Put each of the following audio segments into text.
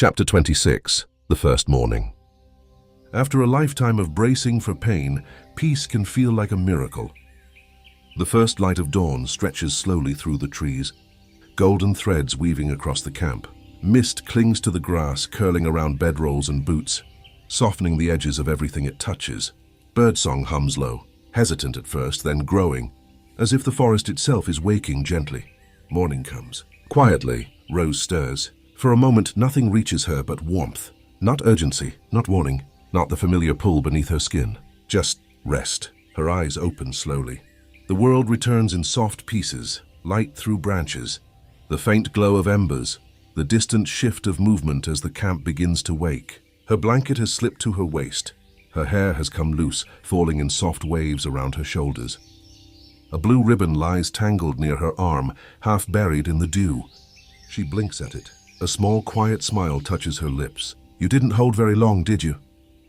Chapter 26. The First Morning. After a lifetime of bracing for pain, peace can feel like a miracle. The first light of dawn stretches slowly through the trees, golden threads weaving across the camp. Mist clings to the grass, curling around bedrolls and boots, softening the edges of everything it touches. Birdsong hums low, hesitant at first, then growing, as if the forest itself is waking gently. Morning comes. Quietly, Rose stirs. For a moment, nothing reaches her but warmth. Not urgency, not warning, not the familiar pull beneath her skin. Just rest. Her eyes open slowly. The world returns in soft pieces, light through branches, the faint glow of embers, the distant shift of movement as the camp begins to wake. Her blanket has slipped to her waist. Her hair has come loose, falling in soft waves around her shoulders. A blue ribbon lies tangled near her arm, half buried in the dew. She blinks at it. A small, quiet smile touches her lips. "You didn't hold very long, did you?"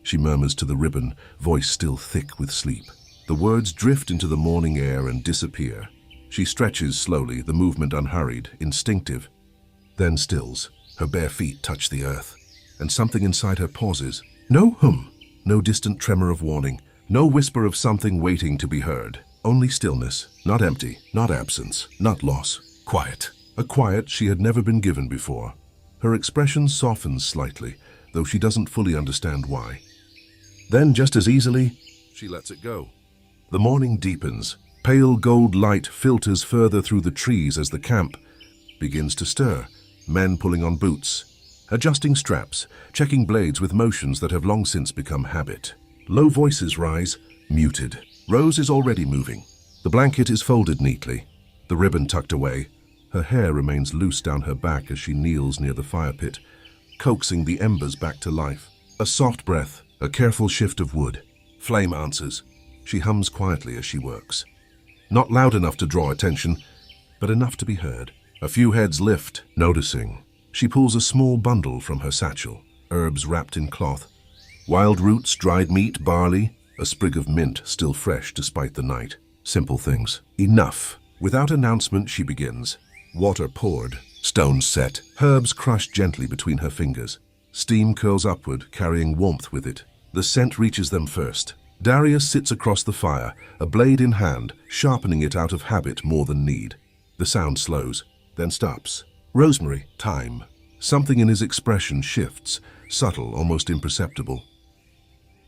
She murmurs to the ribbon, voice still thick with sleep. The words drift into the morning air and disappear. She stretches slowly, the movement unhurried, instinctive, then stills. Her bare feet touch the earth, and something inside her pauses. No hum, no distant tremor of warning, no whisper of something waiting to be heard. Only stillness, not empty, not absence, not loss. Quiet. A quiet she had never been given before. Her expression softens slightly, though she doesn't fully understand why. Then, just as easily, she lets it go. The morning deepens. Pale gold light filters further through the trees as the camp begins to stir. Men pulling on boots, adjusting straps, checking blades with motions that have long since become habit. Low voices rise, muted. Rose is already moving. The blanket is folded neatly, the ribbon tucked away. Her hair remains loose down her back as she kneels near the fire pit, coaxing the embers back to life. A soft breath, a careful shift of wood. Flame answers. She hums quietly as she works. Not loud enough to draw attention, but enough to be heard. A few heads lift, noticing. She pulls a small bundle from her satchel, herbs wrapped in cloth. Wild roots, dried meat, barley, a sprig of mint still fresh despite the night. Simple things. Enough. Without announcement, she begins. Water poured, stones set, herbs crushed gently between her fingers. Steam curls upward, carrying warmth with it. The scent reaches them first. Darius sits across the fire, a blade in hand, sharpening it out of habit more than need. The sound slows, then stops. Rosemary, thyme. Something in his expression shifts, subtle, almost imperceptible.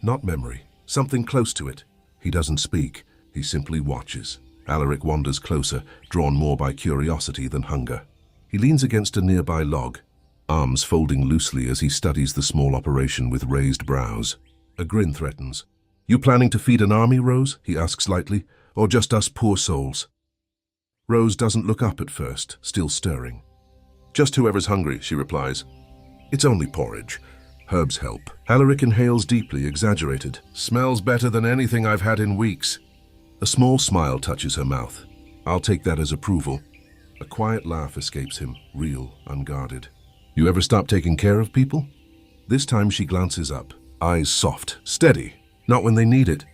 Not memory, something close to it. He doesn't speak, he simply watches. Alaric wanders closer, drawn more by curiosity than hunger. He leans against a nearby log, arms folding loosely as he studies the small operation with raised brows. A grin threatens. "You planning to feed an army, Rose?" he asks lightly. "Or just us poor souls?" Rose doesn't look up at first, still stirring. "Just whoever's hungry," she replies. "It's only porridge. Herbs help." Alaric inhales deeply, exaggerated. "Smells better than anything I've had in weeks." A small smile touches her mouth. "I'll take that as approval." A quiet laugh escapes him, real, unguarded. "You ever stop taking care of people?" This time she glances up, eyes soft, steady, not when they need it.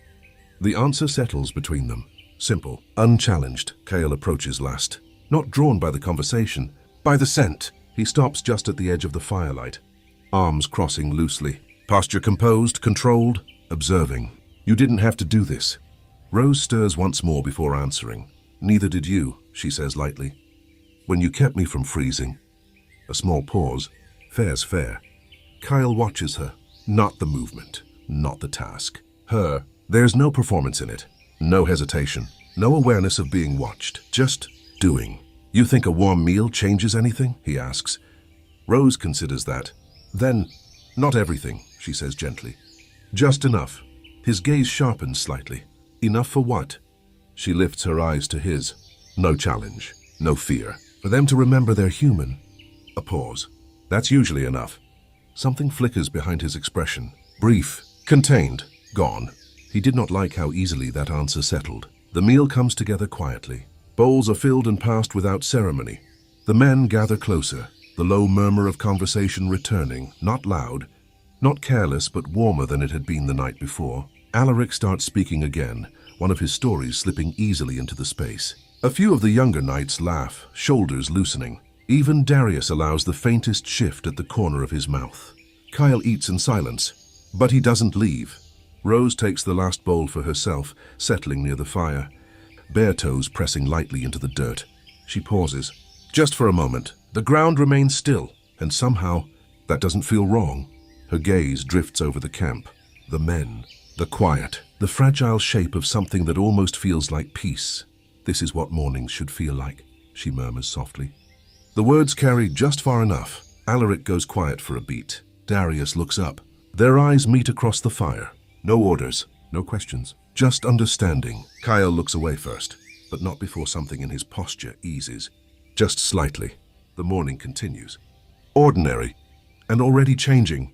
The answer settles between them. Simple, unchallenged. Kael approaches last. Not drawn by the conversation, by the scent. He stops just at the edge of the firelight, arms crossing loosely. Posture composed, controlled, observing. "You didn't have to do this." Rose stirs once more before answering. "Neither did you," she says lightly. "When you kept me from freezing." A small pause. Fair's fair. Kael watches her. Not the movement, not the task. Her. There's no performance in it. No hesitation. No awareness of being watched. Just doing. "You think a warm meal changes anything?" he asks. Rose considers that. Then, "Not everything," she says gently. "Just enough." His gaze sharpens slightly. "Enough for what?" She lifts her eyes to his. No challenge, no fear. For them to remember they're human. A pause. That's usually enough. Something flickers behind his expression. Brief, contained, gone. He did not like how easily that answer settled. The meal comes together quietly. Bowls are filled and passed without ceremony. The men gather closer, the low murmur of conversation returning, not loud, not careless, but warmer than it had been the night before. Alaric starts speaking again, one of his stories slipping easily into the space. A few of the younger knights laugh, shoulders loosening. Even Darius allows the faintest shift at the corner of his mouth. Kael eats in silence, but he doesn't leave. Rose takes the last bowl for herself, settling near the fire, bare toes pressing lightly into the dirt. She pauses. Just for a moment, the ground remains still, and somehow, that doesn't feel wrong. Her gaze drifts over the camp, the men, the quiet, the fragile shape of something that almost feels like peace. This is what mornings should feel like, she murmurs softly. The words carry just far enough. Alaric goes quiet for a beat. Darius looks up. Their eyes meet across the fire. No orders, no questions, just understanding. Kael looks away first, but not before something in his posture eases. Just slightly. The morning continues. Ordinary, and already changing.